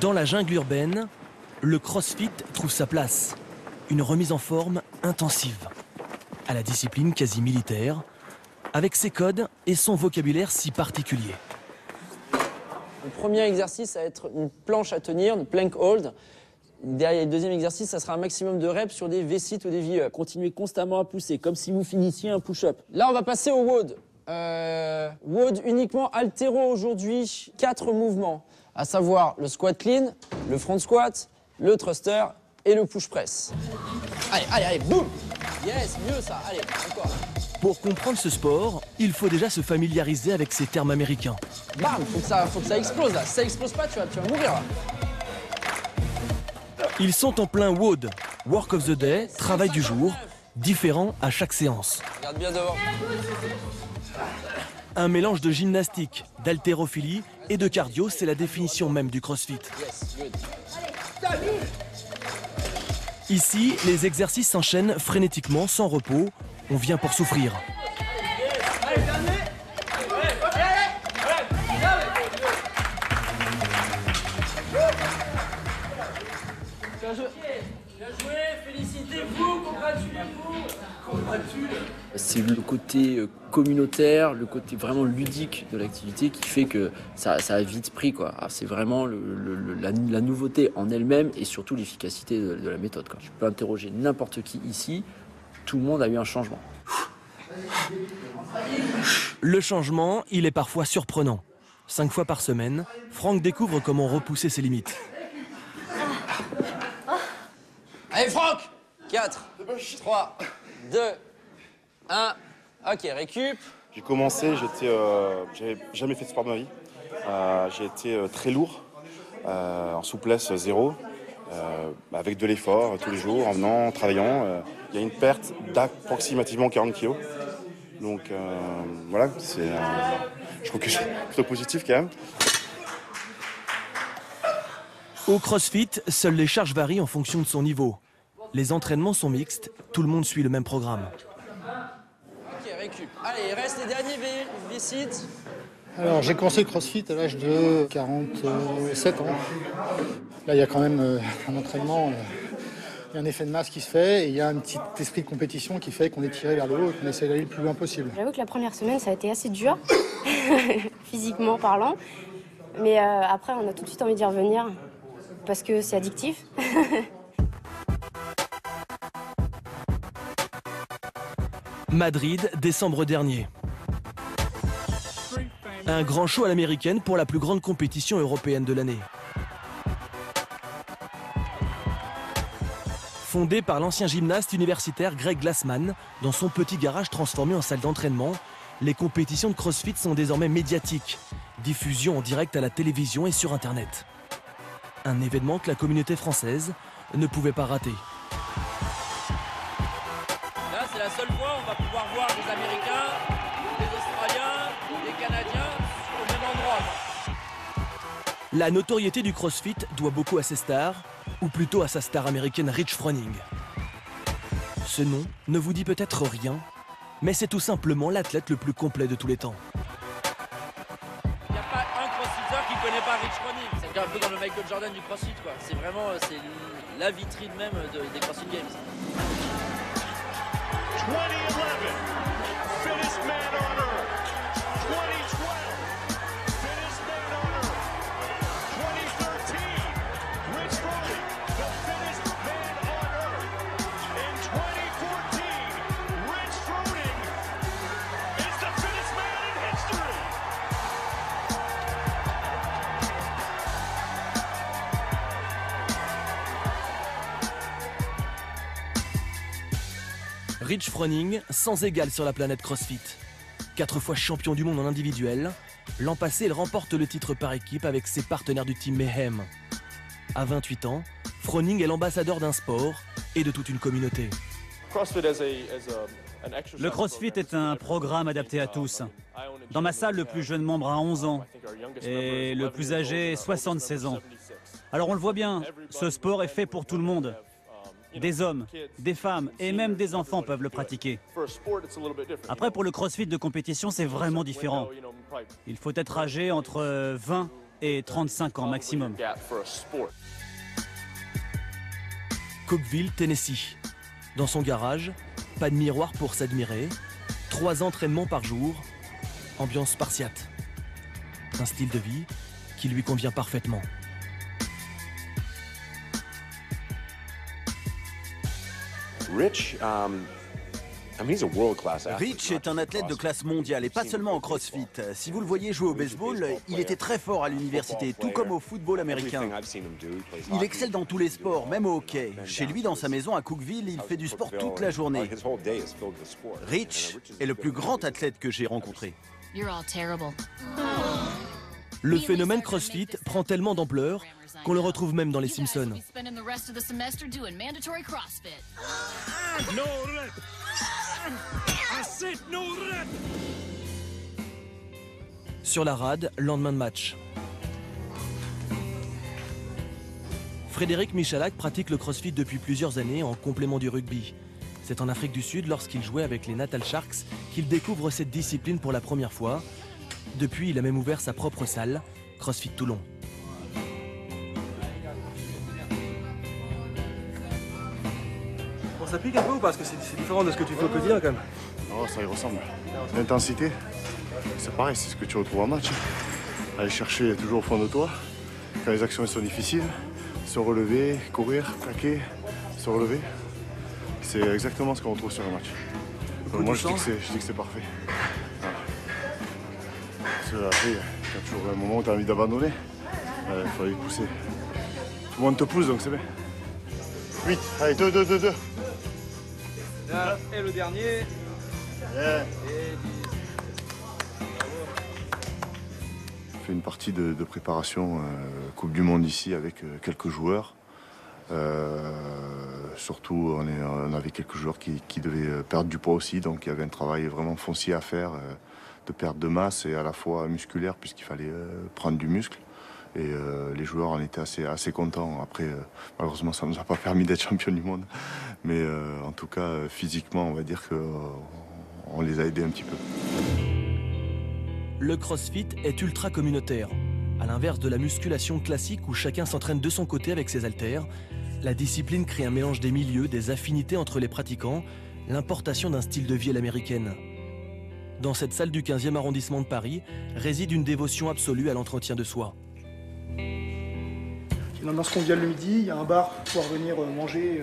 Dans la jungle urbaine, le CrossFit trouve sa place. Une remise en forme intensive. À la discipline quasi militaire, avec ses codes et son vocabulaire si particulier. Le premier exercice, ça va être une planche à tenir, une plank hold. Derrière le deuxième exercice, ça sera un maximum de reps sur des V-sit ou des V-up. Continuez constamment à pousser, comme si vous finissiez un push-up. Là, on va passer au WOD. WOD uniquement haltéro aujourd'hui, 4 mouvements, à savoir le squat clean, le front squat, le thruster et le push press. Allez, allez, allez, boum! Yes, mieux ça, allez, encore. Pour comprendre ce sport, il faut déjà se familiariser avec ces termes américains. Bam, faut que ça explose là. Si ça explose pas, tu vas mourir là. Ils sont en plein WOD, Work of the Day, travail du jour, différent à chaque séance. Regarde bien devant. Un mélange de gymnastique, d'haltérophilie et de cardio, c'est la définition même du CrossFit. Yes, good. Ici, les exercices s'enchaînent frénétiquement, sans repos. On vient pour souffrir. Bien joué, félicitez-vous, congratulez-vous. C'est le côté communautaire, le côté vraiment ludique de l'activité qui fait que ça a vite pris, quoi. C'est vraiment la nouveauté en elle-même et surtout l'efficacité de la méthode, quoi. Je peux interroger n'importe qui ici, tout le monde a eu un changement. Le changement, il est parfois surprenant. 5 fois par semaine, Franck découvre comment repousser ses limites. Allez Franck, 4, 3, 2, 1. Ok, récup. J'ai commencé, j'avais jamais fait de sport de ma vie. J'ai été très lourd, en souplesse zéro, avec de l'effort tous les jours, en venant, en travaillant. Il y a une perte d'approximativement 40 kilos. Donc voilà, je trouve que c'est plutôt positif quand même. Au CrossFit, seules les charges varient en fonction de son niveau. Les entraînements sont mixtes, tout le monde suit le même programme. Ok, récup. Allez, il reste les derniers V-sit. Alors, j'ai commencé le CrossFit à l'âge de 47 ans. Là, il y a quand même un entraînement, il y a un effet de masse qui se fait et il y a un petit esprit de compétition qui fait qu'on est tiré vers le haut et qu'on essaie d'aller le plus loin possible. J'avoue que la première semaine, ça a été assez dur, physiquement parlant. Mais après, on a tout de suite envie d'y revenir parce que c'est addictif. Madrid, décembre dernier. Un grand show à l'américaine pour la plus grande compétition européenne de l'année. Fondé par l'ancien gymnaste universitaire Greg Glassman, dans son petit garage transformé en salle d'entraînement, les compétitions de CrossFit sont désormais médiatiques. Diffusion en direct à la télévision et sur Internet. Un événement que la communauté française ne pouvait pas rater. Là, c'est la seule fois où on va pouvoir voir des Américains, des Australiens, des Canadiens au même endroit. La notoriété du CrossFit doit beaucoup à ses stars, ou plutôt à sa star américaine Rich Froning. Ce nom ne vous dit peut-être rien, mais c'est tout simplement l'athlète le plus complet de tous les temps. Il n'y a pas un crossfitter qui ne connaît pas Rich Froning. C'est un peu dans le Michael Jordan du CrossFit, quoi. C'est vraiment la vitrine même des CrossFit Games. 2011, fittest man on earth. 2012, fittest man on earth. 2013, Rich Froning, the fittest man on earth. In 2014, Rich Froning is the fittest man in history. Rich Froning, sans égal sur la planète CrossFit. 4 fois champion du monde en individuel, l'an passé, il remporte le titre par équipe avec ses partenaires du team Mayhem. À 28 ans, Froning est l'ambassadeur d'un sport et de toute une communauté. Le CrossFit est un programme adapté à tous. Dans ma salle, le plus jeune membre a 11 ans et le plus âgé 76 ans. Alors on le voit bien, ce sport est fait pour tout le monde. Des hommes, des femmes et même des enfants peuvent le pratiquer. Après, pour le CrossFit de compétition, c'est vraiment différent. Il faut être âgé entre 20 et 35 ans maximum. Cookeville, Tennessee. Dans son garage, pas de miroir pour s'admirer, 3 entraînements par jour, ambiance spartiate. Un style de vie qui lui convient parfaitement. Rich est un athlète de classe mondiale et pas seulement en crossfit. Si vous le voyez jouer au baseball, il était très fort à l'université, tout comme au football américain. Il excelle dans tous les sports, même au hockey. Chez lui, dans sa maison à Cookeville, il fait du sport toute la journée. Rich est le plus grand athlète que j'ai rencontré. Le phénomène CrossFit prend tellement d'ampleur qu'on le retrouve même dans les Simpsons. Sur la rade, lendemain de match. Frédéric Michalak pratique le CrossFit depuis plusieurs années en complément du rugby. C'est en Afrique du Sud, lorsqu'il jouait avec les Natal Sharks, qu'il découvre cette discipline pour la première fois. Depuis, il a même ouvert sa propre salle, CrossFit Toulon. Bon, ça pique un peu ou pas? Parce que c'est différent de ce que tu fais au quotidien quand même. Oh, ça y ressemble. L'intensité, c'est pareil, c'est ce que tu retrouves en match. Aller chercher toujours au fond de toi, quand les actions sont difficiles, se relever, courir, plaquer, se relever. C'est exactement ce qu'on retrouve sur un match. Moi, je dis que c'est parfait. Voilà. Parce que après, il y a toujours un moment où tu as envie d'abandonner. Il faut aller pousser. Tout le monde te pousse, donc c'est bien. 8, allez, 2. Et le dernier. Yeah. On fait une partie de préparation Coupe du Monde ici avec quelques joueurs. Surtout, on avait quelques joueurs qui devaient perdre du poids aussi, donc il y avait un travail vraiment foncier à faire, de perte de masse et à la fois musculaire, puisqu'il fallait prendre du muscle. Et les joueurs en étaient assez contents. Après, malheureusement, ça ne nous a pas permis d'être champions du monde. Mais en tout cas, physiquement, on va dire qu'on les a aidés un petit peu. Le CrossFit est ultra communautaire. À l'inverse de la musculation classique où chacun s'entraîne de son côté avec ses haltères, la discipline crée un mélange des milieux, des affinités entre les pratiquants, l'importation d'un style de vie à l'américaine. Dans cette salle du 15e arrondissement de Paris réside une dévotion absolue à l'entretien de soi. Une ambiance conviviale le midi, il y a un bar pour pouvoir venir manger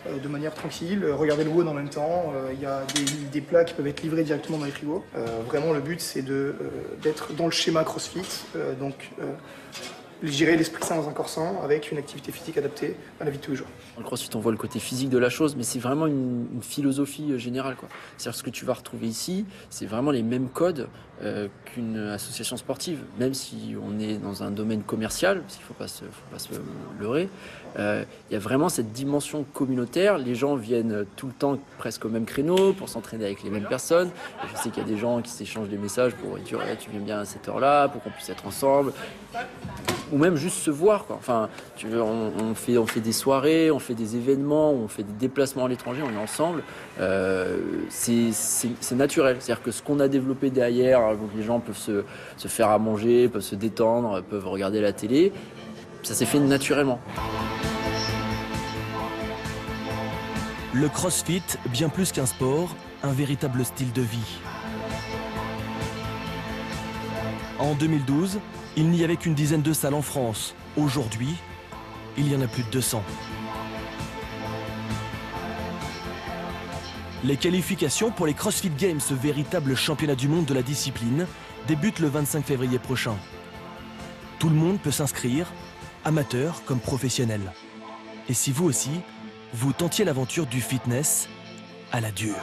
de manière tranquille, regarder le WOD en même temps, il y a des plats qui peuvent être livrés directement dans les frigos. Vraiment le but c'est d'être dans le schéma CrossFit, donc gérer l'esprit sain dans un corps sain avec une activité physique adaptée à la vie de tous les jours. Dans le CrossFit, on voit le côté physique de la chose, mais c'est vraiment une philosophie générale, quoi. C'est-à-dire ce que tu vas retrouver ici, c'est vraiment les mêmes codes qu'une association sportive, même si on est dans un domaine commercial, parce qu'il ne faut pas se leurrer. Il y a vraiment cette dimension communautaire. Les gens viennent tout le temps presque au même créneau pour s'entraîner avec les mêmes personnes. Et je sais qu'il y a des gens qui s'échangent des messages pour dire hey, tu viens bien à cette heure-là, pour qu'on puisse être ensemble. Ou même juste se voir, quoi. Enfin, on fait des soirées, on fait des événements, on fait des déplacements à l'étranger, on est ensemble. C'est naturel. C'est-à-dire que ce qu'on a développé derrière, donc les gens peuvent se faire à manger, peuvent se détendre, peuvent regarder la télé, ça s'est fait naturellement. Le CrossFit, bien plus qu'un sport, un véritable style de vie. En 2012, il n'y avait qu'une dizaine de salles en France. Aujourd'hui, il y en a plus de 200. Les qualifications pour les CrossFit Games, ce véritable championnat du monde de la discipline, débutent le 25 février prochain. Tout le monde peut s'inscrire, amateur comme professionnel. Et si vous aussi, vous tentiez l'aventure du fitness à la dure.